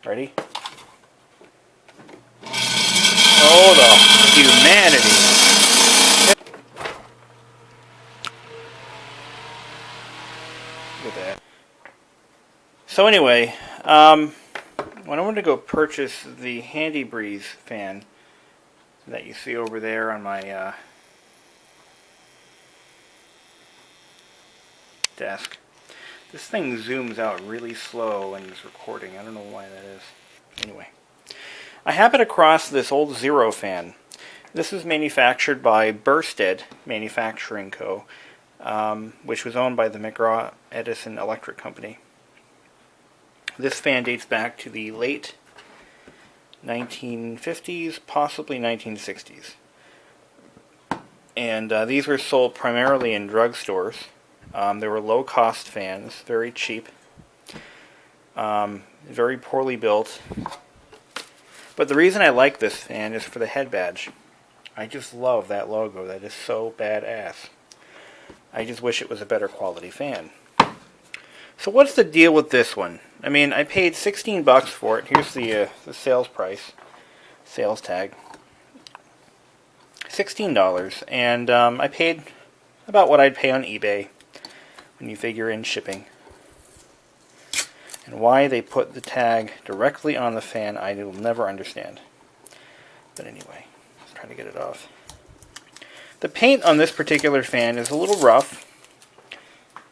Ready? Oh, the humanity! Look at that. So anyway, when I wanted to go purchase the Handy Breeze fan that you see over there on my desk, this thing zooms out really slow when it's recording. I don't know why that is. Anyway, I happened across this old Zero fan. This is manufactured by Bersted Manufacturing Co., which was owned by the McGraw-Edison Electric Company. This fan dates back to the late 1950s, possibly 1960s. And these were sold primarily in drugstores. They were low-cost fans, very cheap, very poorly built. But the reason I like this fan is for the head badge. I just love that logo. That is so badass. I just wish it was a better quality fan. So what's the deal with this one? I mean, I paid 16 bucks for it. Here's the sales price, sales tag. $16, and I paid about what I'd pay on eBay when you figure in shipping. And why they put the tag directly on the fan, I will never understand. But anyway, let's try to get it off. The paint on this particular fan is a little rough.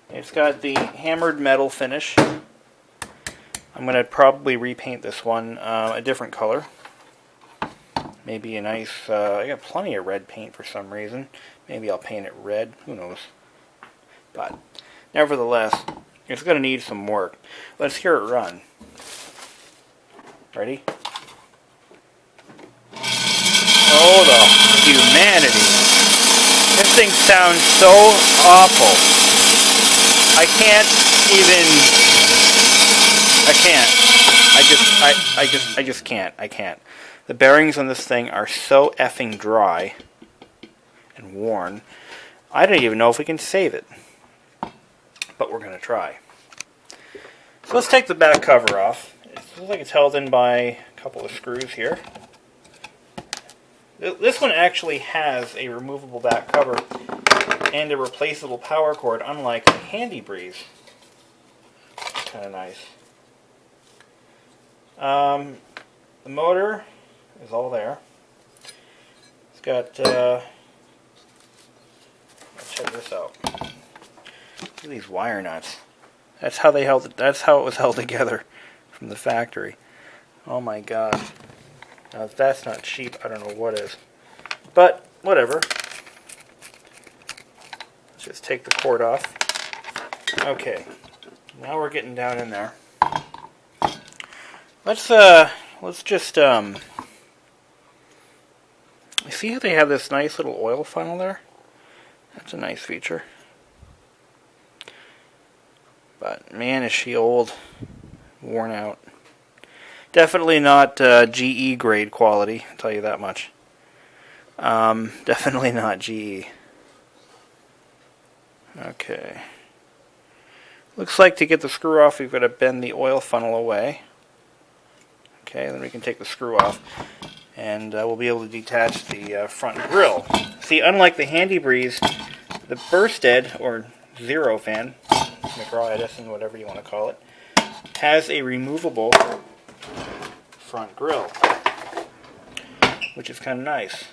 It's got the hammered metal finish. I'm going to probably repaint this one a different color. Maybe a nice, I got plenty of red paint for some reason. Maybe I'll paint it red, who knows. But, nevertheless, it's going to need some work. Let's hear it run. Ready? Oh, the humanity. This thing sounds so awful. I can't even, I just can't. I can't. The bearings on this thing are so effing dry and worn. I don't even know if we can save it. But we're going to try. So let's take the back cover off. It looks like it's held in by a couple of screws here. This one actually has a removable back cover and a replaceable power cord, unlike the Handy Breeze. Kind of nice. The motor is all there. It's got, let's check this out. Look at these wire nuts. That's how they held it. That's how it was held together from the factory. Oh my god. Now if that's not cheap, I don't know what is. But whatever. Let's just take the cord off. Okay. Now we're getting down in there. Let's just see how they have this nice little oil funnel there? That's a nice feature. But man, is she old, worn out. Definitely not GE grade quality, I'll tell you that much. Definitely not GE. Okay. Looks like to get the screw off, we've got to bend the oil funnel away. Okay, then we can take the screw off, and we'll be able to detach the front grille. See, unlike the Handy Breeze, the Bersted, or Zero fan, McGraw-Edison, whatever you want to call it, has a removable front grille, which is kind of nice.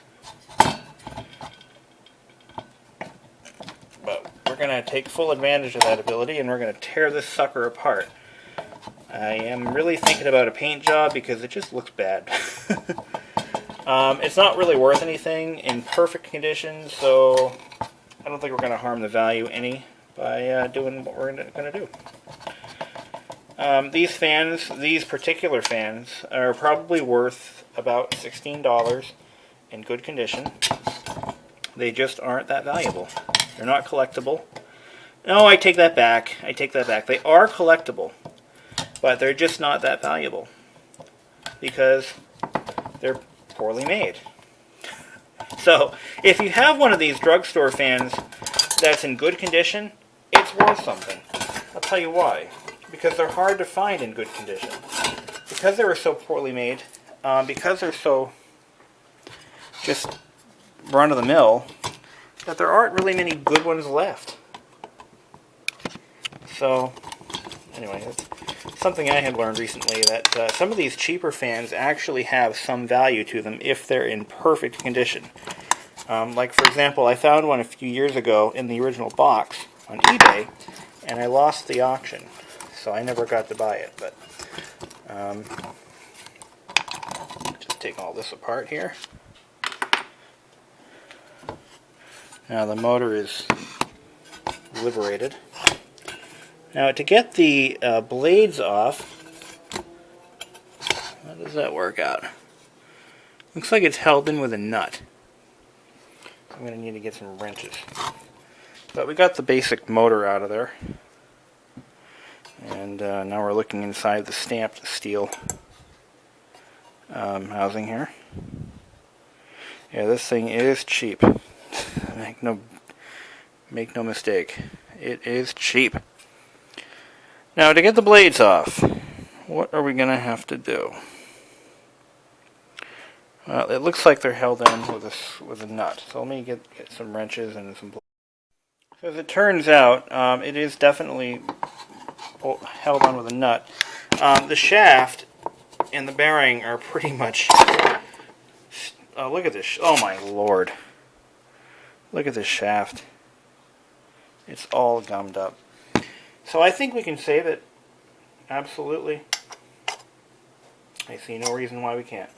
But we're going to take full advantage of that ability, and we're going to tear this sucker apart. I am really thinking about a paint job because it just looks bad. It's not really worth anything in perfect condition, so I don't think we're going to harm the value any by doing what we're going to do. These fans, these particular fans, are probably worth about $16 in good condition. They just aren't that valuable. They're not collectible. No, I take that back. I take that back. They are collectible, but they're just not that valuable because they're poorly made. So, if you have one of these drugstore fans that's in good condition, it's worth something. I'll tell you why. Because they're hard to find in good condition. Because because they were so poorly made, because they're so just run-of-the-mill, that there aren't really many good ones left. So, anyway, that's something I had learned recently, that some of these cheaper fans actually have some value to them if they're in perfect condition. Like, for example, I found one a few years ago in the original box on eBay, and I lost the auction, so I never got to buy it. But just take all this apart here. Now the motor is liberated. Now to get the blades off, how does that work out? Looks like it's held in with a nut. I'm going to need to get some wrenches. But we got the basic motor out of there. And now we're looking inside the stamped steel housing here. Yeah, this thing is cheap. Make no mistake. It is cheap. Now to get the blades off, what are we going to have to do? Well, it looks like they're held in with a nut. So let me get some wrenches and some blades. So as it turns out, it is definitely held on with a nut. The shaft and the bearing are pretty much... look at this. Oh my lord. Look at this shaft. It's all gummed up. So I think we can save it. Absolutely. I see no reason why we can't.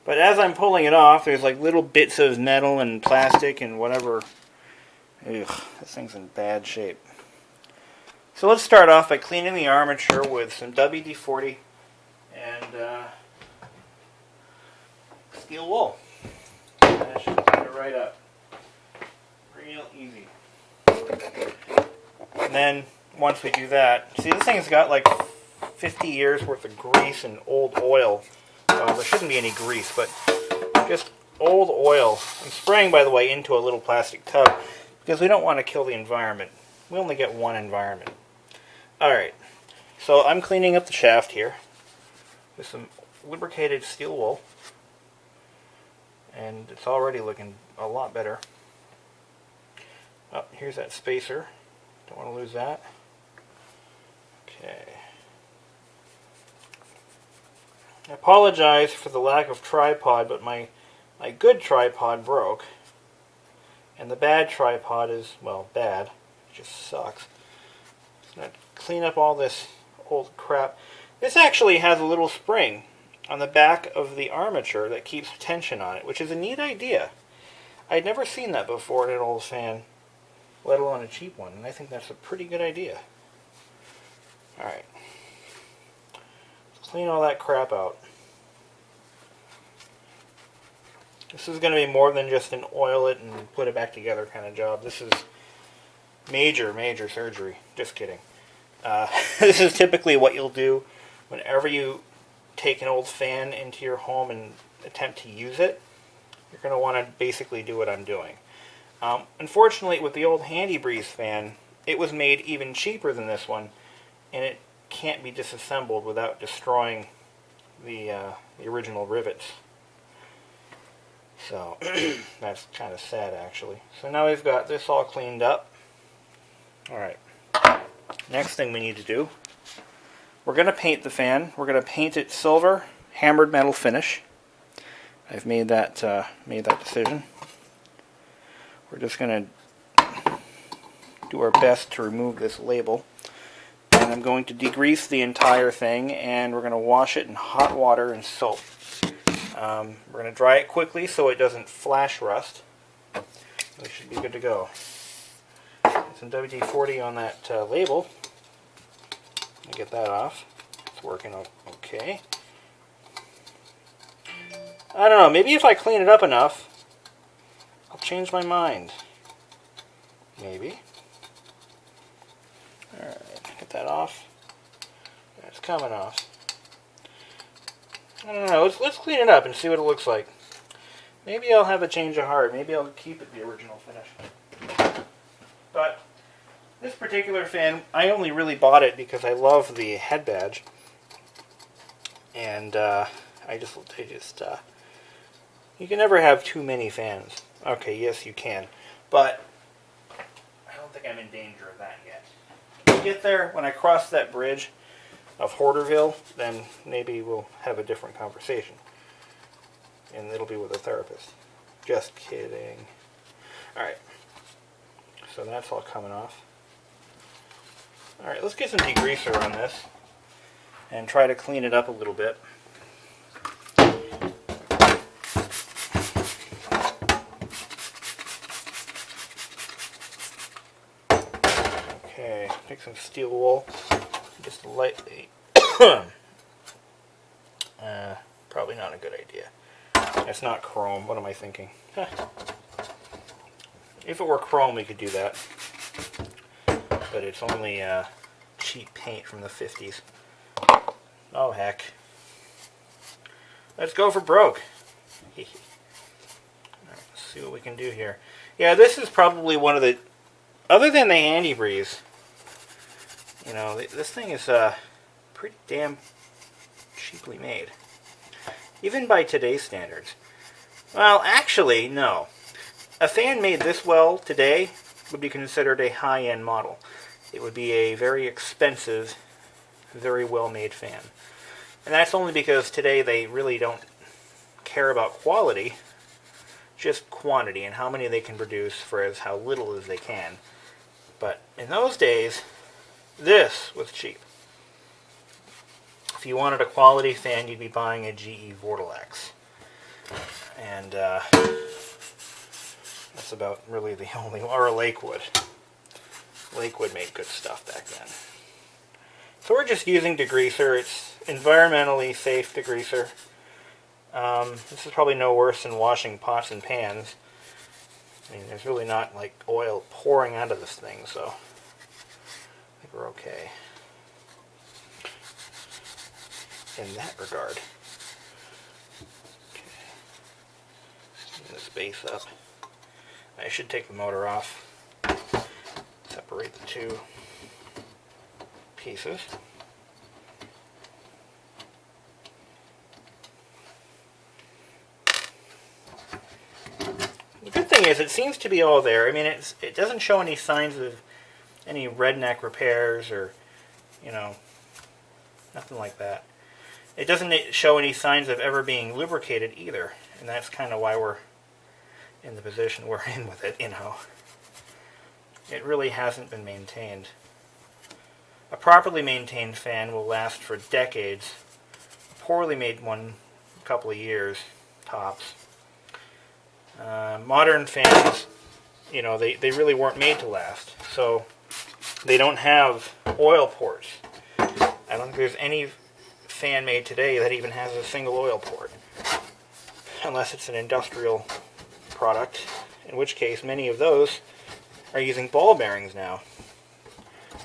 But as I'm pulling it off, there's like little bits of metal and plastic and whatever. Ugh, this thing's in bad shape. So let's start off by cleaning the armature with some WD-40 and steel wool. That should clean it right up. Real easy. And then once we do that, see, this thing's got like 50 years worth of grease and old oil. There shouldn't be any grease, but just old oil. I'm spraying, by the way, into a little plastic tub because we don't want to kill the environment. We only get one environment. Alright, so I'm cleaning up the shaft here with some lubricated steel wool, and it's already looking a lot better. Oh, here's that spacer. Don't want to lose that. Okay. I apologize for the lack of tripod, but my good tripod broke. And the bad tripod is, well, bad. It just sucks. So I'm going to clean up all this old crap. This actually has a little spring on the back of the armature that keeps tension on it, which is a neat idea. I'd never seen that before in an old fan, let alone a cheap one, and I think that's a pretty good idea. Alright. Clean all that crap out. This is going to be more than just an oil it and put it back together kind of job. This is major, major surgery. Just kidding. This is typically what you'll do whenever you take an old fan into your home and attempt to use it. You're going to want to basically do what I'm doing. Unfortunately, with the old Handy Breeze fan, it was made even cheaper than this one, and it can't be disassembled without destroying the original rivets. So that's kind of sad, actually. So now we've got this all cleaned up. Alright, next thing we need to do, we're going to paint the fan. We're going to paint it silver, hammered metal finish. I've made that decision. We're just going to do our best to remove this label. And I'm going to degrease the entire thing, and we're going to wash it in hot water and soap. We're going to dry it quickly so it doesn't flash rust. We should be good to go. Get some WD-40 on that label. Let me get that off. It's working okay. I don't know, maybe if I clean it up enough, I'll change my mind. Maybe. Alright, get that off. It's coming off. I don't know, let's clean it up and see what it looks like. Maybe I'll have a change of heart. Maybe I'll keep it the original finish. But this particular fan, I only really bought it because I love the head badge. And you can never have too many fans. Okay, yes you can, but I don't think I'm in danger of that yet. When I get there, when I cross that bridge of Hoarderville, then maybe we'll have a different conversation. And it'll be with a therapist. Just kidding. Alright, so that's all coming off. Alright, let's get some degreaser on this and try to clean it up a little bit. Okay, take some steel wool, just lightly. Probably not a good idea. It's not chrome. What am I thinking? If it were chrome, we could do that. But it's only cheap paint from the 50s. Oh, heck. Let's go for broke. Alright, let's see what we can do here. Yeah, this is probably one of the... Other than the Handy Breeze, you know, this thing is pretty damn cheaply made. Even by today's standards. Well, actually, no. A fan made this well today would be considered a high-end model. It would be a very expensive, very well-made fan. And that's only because today they really don't care about quality, just quantity and how many they can produce for as how little as they can. But in those days, this was cheap. If you wanted a quality fan, you'd be buying a GE Vortelex. And that's about really the only, or a Lakewood. Lakewood made good stuff back then. So we're just using degreaser. It's environmentally safe degreaser. This is probably no worse than washing pots and pans. I mean, there's really not like oil pouring out of this thing, so I think we're okay in that regard. Okay. Clean this base up. I should take the motor off. Separate the two pieces. The good thing is it seems to be all there. I mean, it doesn't show any signs of any redneck repairs or, you know, nothing like that. It doesn't show any signs of ever being lubricated either, and that's kind of why we're in the position we're in with it, you know. It really hasn't been maintained. A properly maintained fan will last for decades. A poorly made one, a couple of years, tops. Modern fans, you know, they really weren't made to last. So they don't have oil ports. I don't think there's any fan made today that even has a single oil port. Unless it's an industrial product, in which case many of those are using ball bearings now.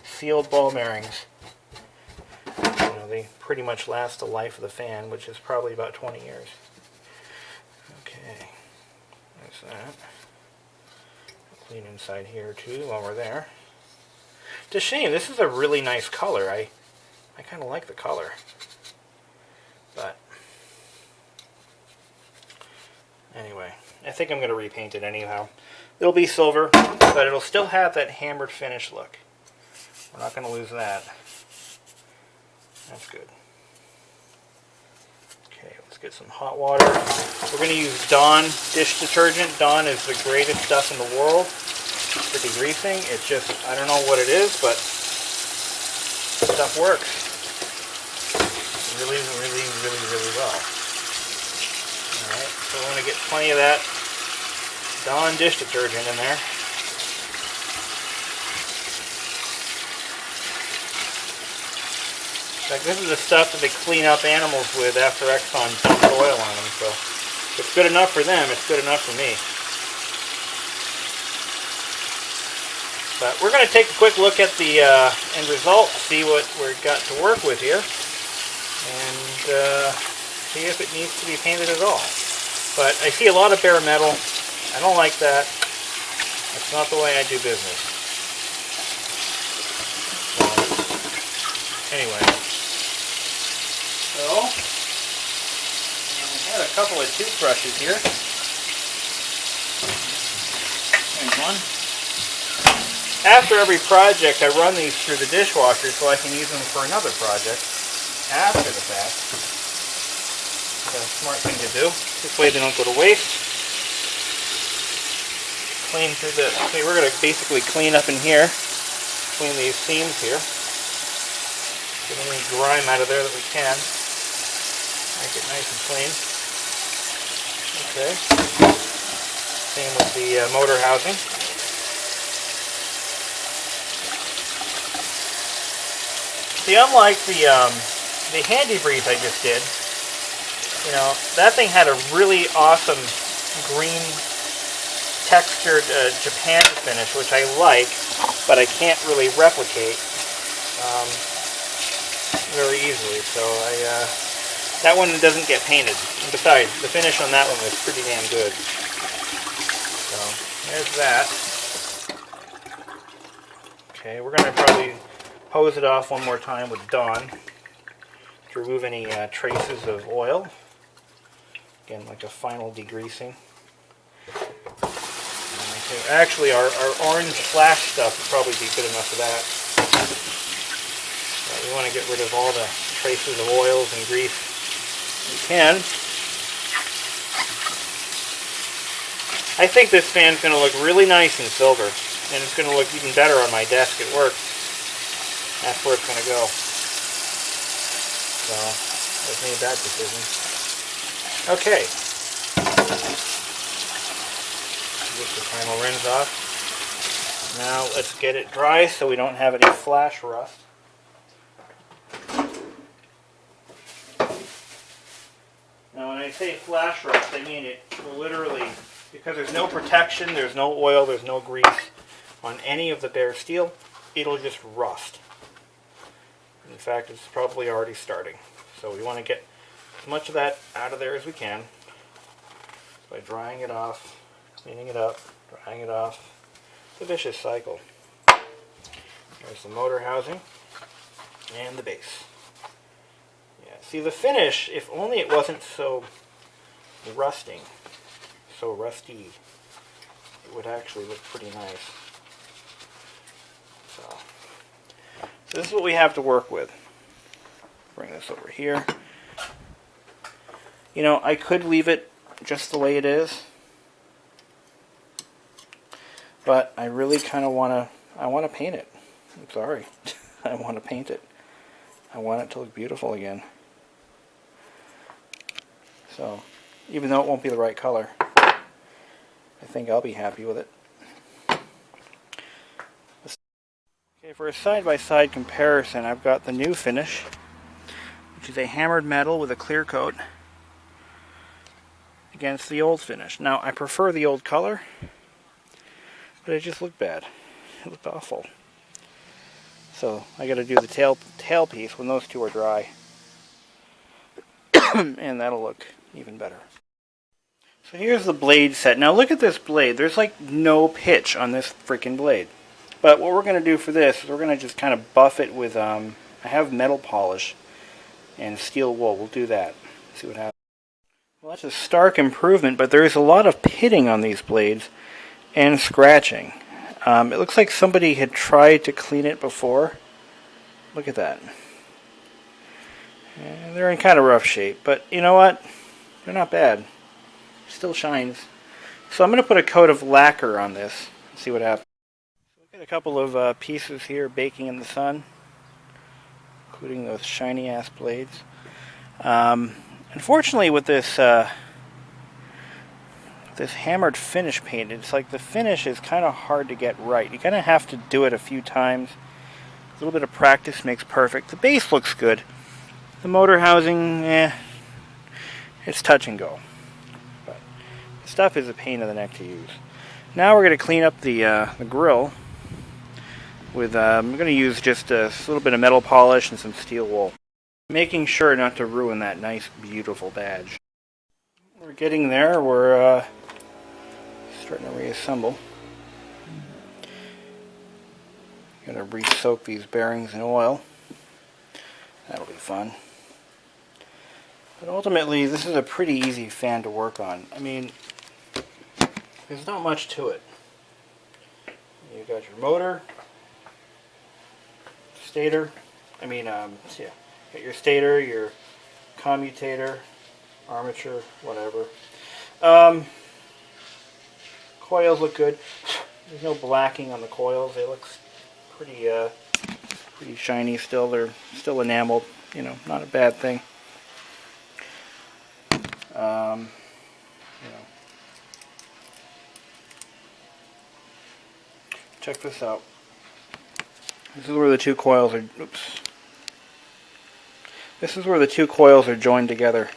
Sealed ball bearings. You know, they pretty much last the life of the fan, which is probably about 20 years. Okay, there's that. Clean inside here too while we're there. It's a shame. This is a really nice color. I kind of like the color. But anyway, I think I'm going to repaint it anyhow. It'll be silver, but it'll still have that hammered finish look. We're not going to lose that. That's good. Okay, let's get some hot water. We're going to use Dawn dish detergent. Dawn is the greatest stuff in the world for degreasing. It's just, I don't know what it is, but stuff works. Really, really, really, really well. Alright, so we're going to get plenty of that Dawn dish detergent in there. In fact, this is the stuff that they clean up animals with after Exxon dumped oil on them, so if it's good enough for them, it's good enough for me. But we're going to take a quick look at the end result, see what we've got to work with here, and see if it needs to be painted at all. But I see a lot of bare metal. I don't like that. That's not the way I do business. So, anyway. So, couple of toothbrushes here. There's one. After every project, I run these through the dishwasher so I can use them for another project after the fact. That's a smart thing to do. This way they don't go to waste. Clean through the... Okay, we're going to basically clean up in here. Clean these seams here. Get any grime out of there that we can. Make it nice and clean. Okay. Same with the motor housing. See, unlike the handy breeze I just did, you know, that thing had a really awesome green textured Japan finish, which I like, but I can't really replicate very easily. So that one doesn't get painted. And besides, the finish on that one was pretty damn good. So there's that. Okay, we're gonna probably hose it off one more time with Dawn to remove any traces of oil. Again, like a final degreasing. Okay, actually, our orange flash stuff would probably be good enough for that. We want to get rid of all the traces of oils and grease we can. I think this fan's going to look really nice in silver, and it's going to look even better on my desk at work. That's where it's going to go. So, I've made that decision. Okay. Get the primal rinse off. Now let's get it dry so we don't have any flash rust. Now when I say flash rust, I mean it literally, because there's no protection, there's no oil, there's no grease on any of the bare steel, it'll just rust. In fact, it's probably already starting. So we want to get as much of that out of there as we can by drying it off, cleaning it up, drying it off. It's a vicious cycle. There's the motor housing and the base. Yeah, see the finish, if only it wasn't so rusty, it would actually look pretty nice. So this is what we have to work with. Bring this over here. You know, I could leave it just the way it is, but I really kind of want to paint it. I'm sorry. I want to paint it. I want it to look beautiful again. So, even though it won't be the right color, I think I'll be happy with it. Okay, for a side-by-side comparison, I've got the new finish, which is a hammered metal with a clear coat, against the old finish. Now, I prefer the old color, but it just looked bad. It looked awful. So, I gotta do the tail piece when those two are dry. And that'll look even better. So here's the blade set. Now look at this blade. There's like no pitch on this freaking blade. But what we're going to do for this is we're going to just kind of buff it with, I have metal polish and steel wool. We'll do that. See what happens. Well, that's a stark improvement, but there is a lot of pitting on these blades and scratching. It looks like somebody had tried to clean it before. Look at that. And they're in kind of rough shape, but you know what? They're not bad. Still shines. So I'm going to put a coat of lacquer on this and see what happens. Look at a couple of pieces here baking in the sun, including those shiny ass blades. Unfortunately, with this this hammered finish paint, it's like the finish is kind of hard to get right. You kind of have to do it a few times. A little bit of practice makes perfect. The base looks good. The motor housing, it's touch and go. But the stuff is a pain in the neck to use. Now we're going to clean up the grill with, I'm going to use just a little bit of metal polish and some steel wool. Making sure not to ruin that nice, beautiful badge. We're getting there. We're starting to reassemble. Going to re-soak these bearings in oil. That'll be fun. But ultimately, this is a pretty easy fan to work on. I mean, there's not much to it. You've got your motor, stator, yeah, got your stator, your commutator, armature, whatever. Coils look good. There's no blacking on the coils. They look pretty, pretty shiny still. They're still enameled. You know, not a bad thing. You know, check this out. This is where the two coils are. Oops. This is where the two coils are joined together.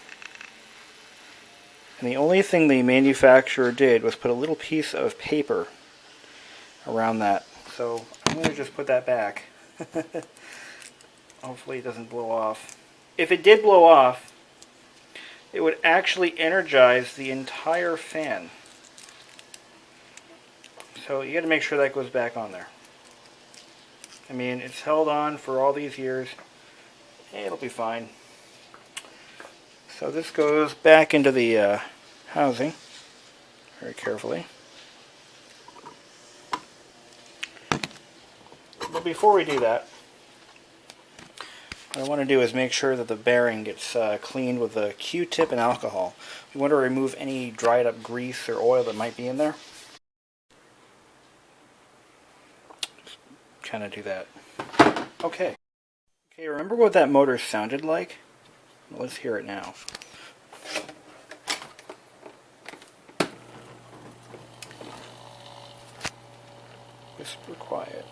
And the only thing the manufacturer did was put a little piece of paper around that. So I'm going to just put that back. Hopefully it doesn't blow off. If it did blow off, it would actually energize the entire fan. So you got to make sure that goes back on there. I mean, it's held on for all these years. It'll be fine. So this goes back into the housing very carefully. But before we do that, what I want to do is make sure that the bearing gets cleaned with a Q-tip and alcohol. We want to remove any dried up grease or oil that might be in there. Just kind of do that. Okay. Okay, remember what that motor sounded like? Well, let's hear it now. Whisper quiet.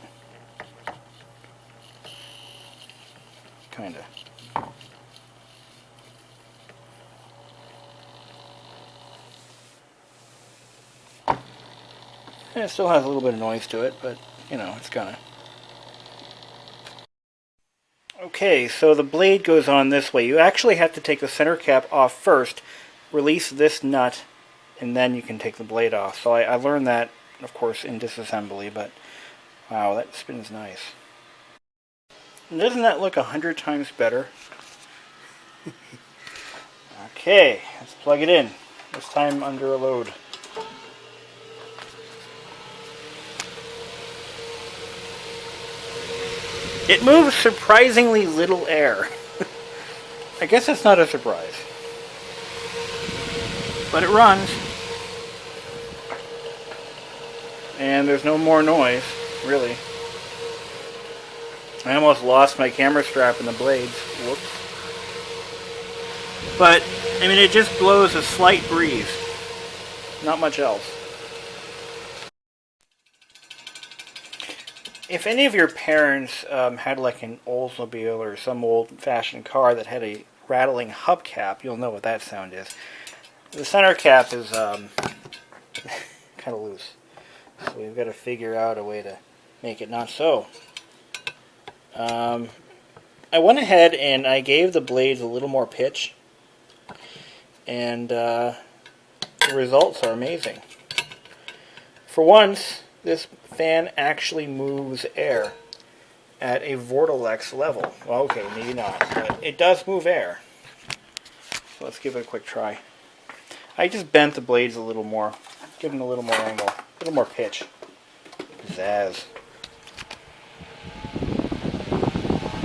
Kinda. It still has a little bit of noise to it, but, you know, it's gonna. Okay, so the blade goes on this way. You actually have to take the center cap off first, release this nut, and then you can take the blade off. So I learned that, of course, in disassembly, but wow, that spins nice. And doesn't that look 100 times better? Okay, let's plug it in. This time under a load. It moves surprisingly little air. I guess that's not a surprise. But it runs. And there's no more noise, really. I almost lost my camera strap in the blades. Whoops. But, I mean, it just blows a slight breeze. Not much else. If any of your parents had like an Oldsmobile or some old-fashioned car that had a rattling hubcap, you'll know what that sound is. The center cap is kind of loose. So we've got to figure out a way to make it not so. I went ahead and I gave the blades a little more pitch. And the results are amazing. For once, this fan actually moves air at a vortilex level. Well, okay, maybe not, but it does move air. So let's give it a quick try. I just bent the blades a little more, give them a little more angle, a little more pitch. Pizzazz.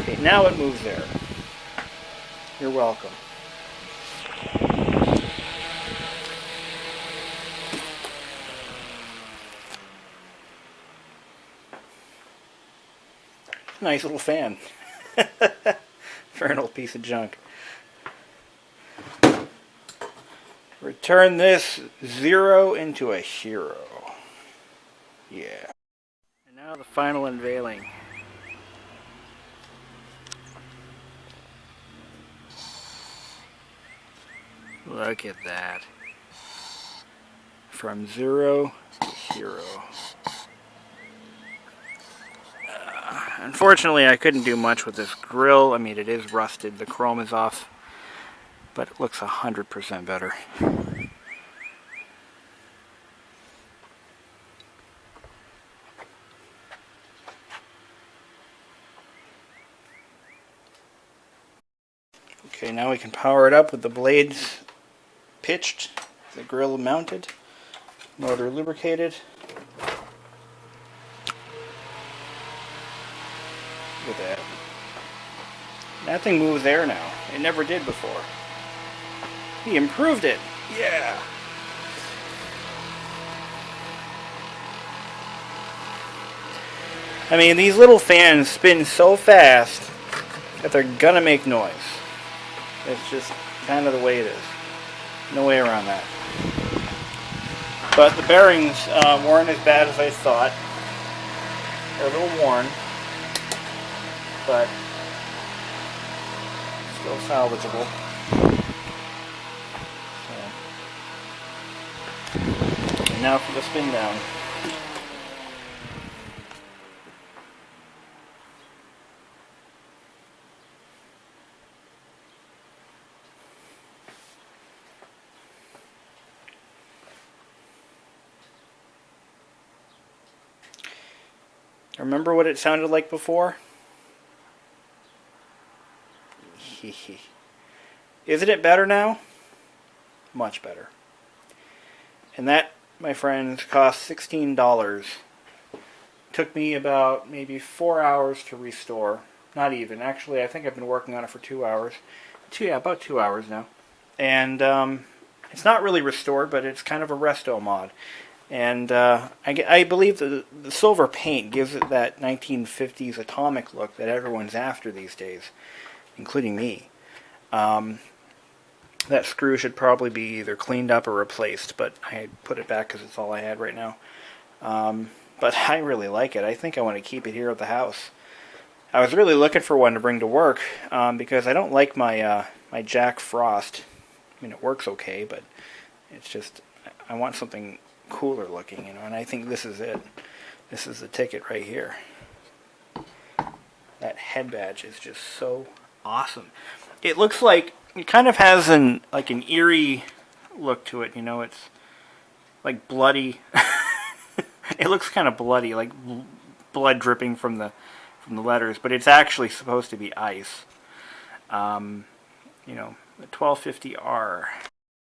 Okay, now it moves air. You're welcome. Nice little fan. For an old piece of junk. Return this zero into a hero. Yeah. And now the final unveiling. Look at that. From zero to hero. Unfortunately, I couldn't do much with this grill. I mean, it is rusted. The chrome is off. But it looks 100% better. Okay, now we can power it up with the blades pitched, the grill mounted, motor lubricated. Look at that. That thing moves air now. It never did before. He improved it. Yeah. I mean, these little fans spin so fast that they're gonna make noise. It's just kind of the way it is. No way around that. But the bearings weren't as bad as I thought. They're a little worn, but still salvageable. So. And now for the spin down. Remember what it sounded like before? Isn't it better now? Much better. And that, my friends, cost $16. Took me about maybe 4 hours to restore. Not even. Actually, I think I've been working on it for 2 hours. About 2 hours now. And it's not really restored, but it's kind of a Resto-Mod. And I believe the silver paint gives it that 1950s atomic look that everyone's after these days, including me. That screw should probably be either cleaned up or replaced, but I put it back because it's all I had right now. But I really like it. I think I want to keep it here at the house. I was really looking for one to bring to work because I don't like my my Jack Frost. I mean, it works okay, but it's just I want something cooler looking, you know, and I think this is it. This is the ticket right here. That head badge is just so awesome. It looks like it kind of has an eerie look to it, you know. It's like bloody. It looks kind of bloody, like blood dripping from the letters, but it's actually supposed to be ice. You know, the 1250R.